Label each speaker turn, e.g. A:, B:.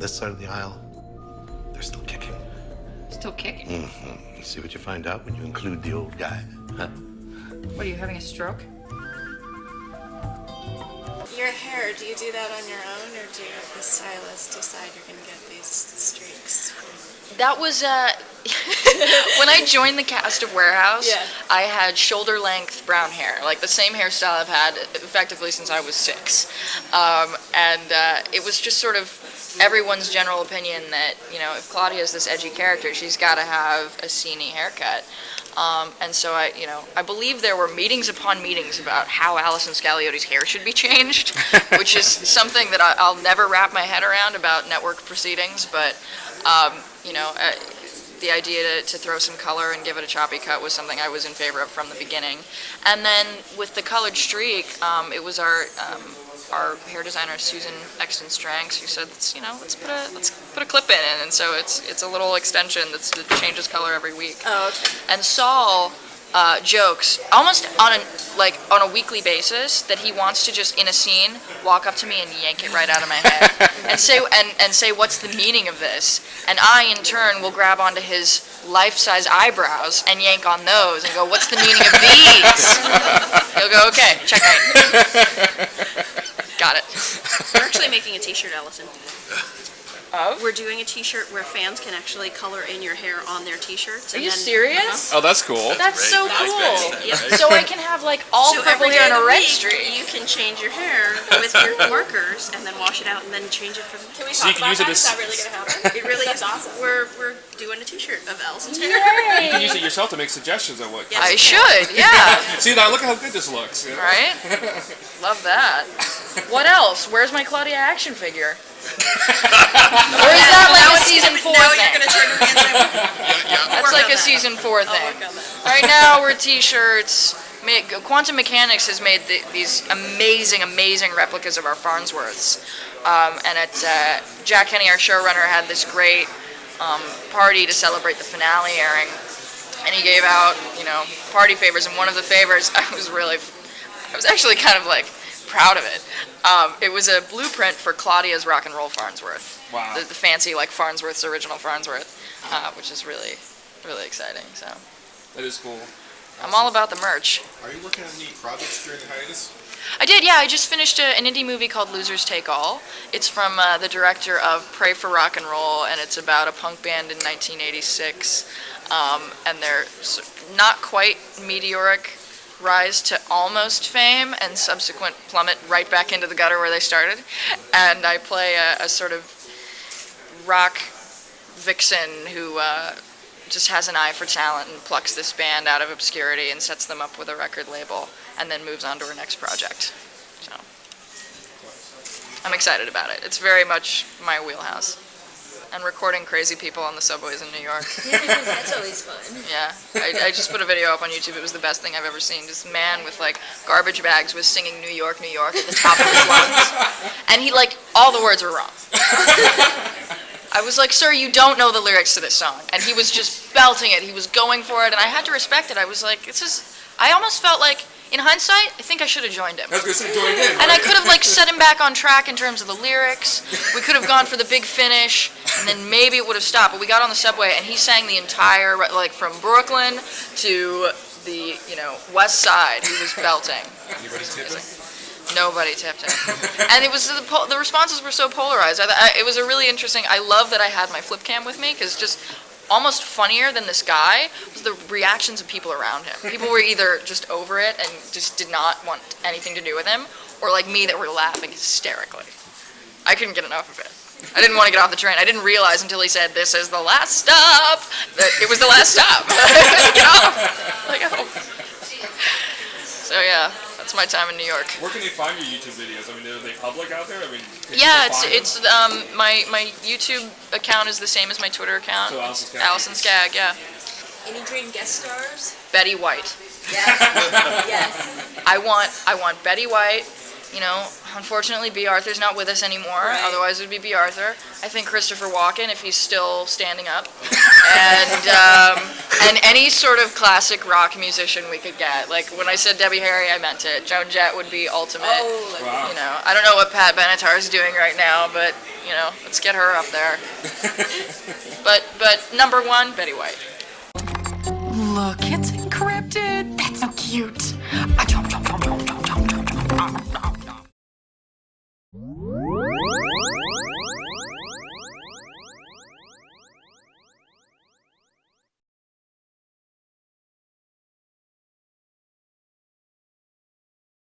A: this side of the aisle, they're still kicking.
B: Still kicking?
A: Mm-hmm. See what you find out when you include the old guy. Huh?
B: What, are you having a stroke?
C: Your hair, do you do that on your own, or do the stylist decide you're going to get these streaks?
D: That was, when I joined the cast of Warehouse,
C: Yeah.
D: I had shoulder-length brown hair, like the same hairstyle I've had effectively since I was 6. It was just sort of everyone's general opinion that, you know, if Claudia is this edgy character, she's got to have a sceney haircut. And so I believe there were meetings upon meetings about how Allison Scagliotti's hair should be changed, which is something that I'll never wrap my head around about network proceedings, but, the idea to throw some color and give it a choppy cut was something I was in favor of from the beginning. And then with the colored streak, it was our hair designer Susan Exton Stranks who said, let's put a clip in it, and so it's a little extension that changes color every week.
C: Oh, okay.
D: And Saul jokes almost on a weekly basis that he wants to just in a scene walk up to me and yank it right out of my head and say what's the meaning of this, and I in turn will grab onto his life-size eyebrows and yank on those and go, what's the meaning of these? He'll go, okay, checkmate. Got it.
E: We're actually making a t-shirt, Allison.
D: Of?
E: We're doing a t-shirt where fans can actually color in your hair on their t-shirts.
D: Are you serious?
F: Oh, that's cool.
D: That's so cool.
E: Yep.
D: So I can have like all
E: So
D: purple
E: every
D: hair
E: day
D: and
E: of
D: a
E: the
D: red
E: week,
D: streak.
E: you can change your hair with your markers and then wash it out and then change it for the...
C: Can we
F: So you
C: talk
F: can use
C: about
F: it
C: that?
F: as-
C: Is that really going to happen?
E: It really is
C: awesome.
E: We're doing a t-shirt of Allison's hair.
F: You can use it yourself to make suggestions on what.
E: Yes.
D: I should, yeah.
F: See now, look at how good this looks. You know?
D: Right? Love that. What else? Where's my Claudia action figure? Or is that like a season 4
E: Now
D: thing?
E: you're going to turn around and
D: That's like a season 4
E: I'll
D: thing.
E: work on that.
D: Right now we're t-shirts. Quantum Mechanics has made these amazing replicas of our Farnsworths. And Jack Henney, our showrunner, had this great party to celebrate the finale airing. And he gave out, party favors. And one of the favors, I was actually kind of like proud of it. It was a blueprint for Claudia's Rock and Roll Farnsworth.
F: Wow.
D: The fancy, like, Farnsworth's original Farnsworth, which is really, really exciting. So
F: That is cool.
D: I'm all about the merch.
G: Are you working on any projects during the hiatus?
D: I did, yeah. I just finished an indie movie called Losers Take All. It's from the director of Pray for Rock and Roll, and it's about a punk band in 1986. And their not quite meteoric rise to almost fame and subsequent plummet right back into the gutter where they started. And I play a sort of rock vixen who just has an eye for talent and plucks this band out of obscurity and sets them up with a record label and then moves on to her next project. So I'm excited about it. It's very much my wheelhouse. And recording crazy people on the subways in New York.
C: That's always fun.
D: Yeah, I just put a video up on YouTube. It was the best thing I've ever seen. This man with like garbage bags was singing New York, New York at the top of his lungs. And he all the words were wrong. I was like, sir, you don't know the lyrics to this song. And he was just belting it. He was going for it. And I had to respect it. I was like, I almost felt like, in hindsight, I think I should have joined him.
F: I was going to say joined in.
D: And I
F: right?
D: could have set him back on track in terms of the lyrics. We could have gone for the big finish, and then maybe it would have stopped. But we got on the subway, and he sang the entire, from Brooklyn to the, West Side. He was belting.
G: Anybody tipping?
D: Nobody tipped him. And it was the responses were so polarized. It was a really interesting. I love that I had my flip cam with me because just almost funnier than this guy was the reactions of people around him. People were either just over it and just did not want anything to do with him, or like me that were laughing hysterically. I couldn't get enough of it. I didn't want to get off the train. I didn't realize until he said, "This is the last stop," that it was the last stop. Get off. Like, oh. So yeah, that's my time in New York.
F: Where can they find your YouTube videos? I mean, are they public out there? I mean, can
D: Yeah,
F: people find
D: it's
F: them?
D: my YouTube account is the same as my Twitter account.
F: So Allison Scag.
D: Allison Scag, yeah.
C: Any dream guest stars?
D: Betty White.
C: Yes. Yes.
D: I want Betty White You know, unfortunately, B. Arthur's not with us anymore.
E: Right.
D: Otherwise, it would be B. Arthur. I think Christopher Walken, if he's still standing up, and any sort of classic rock musician we could get. Like when I said Debbie Harry, I meant it. Joan Jett would be ultimate.
F: Wow.
D: You know, I don't know what Pat Benatar is doing right now, but you know, let's get her up there. but number one, Betty White.
H: Look, it's encrypted. That's so cute. Chomp, chomp, chomp.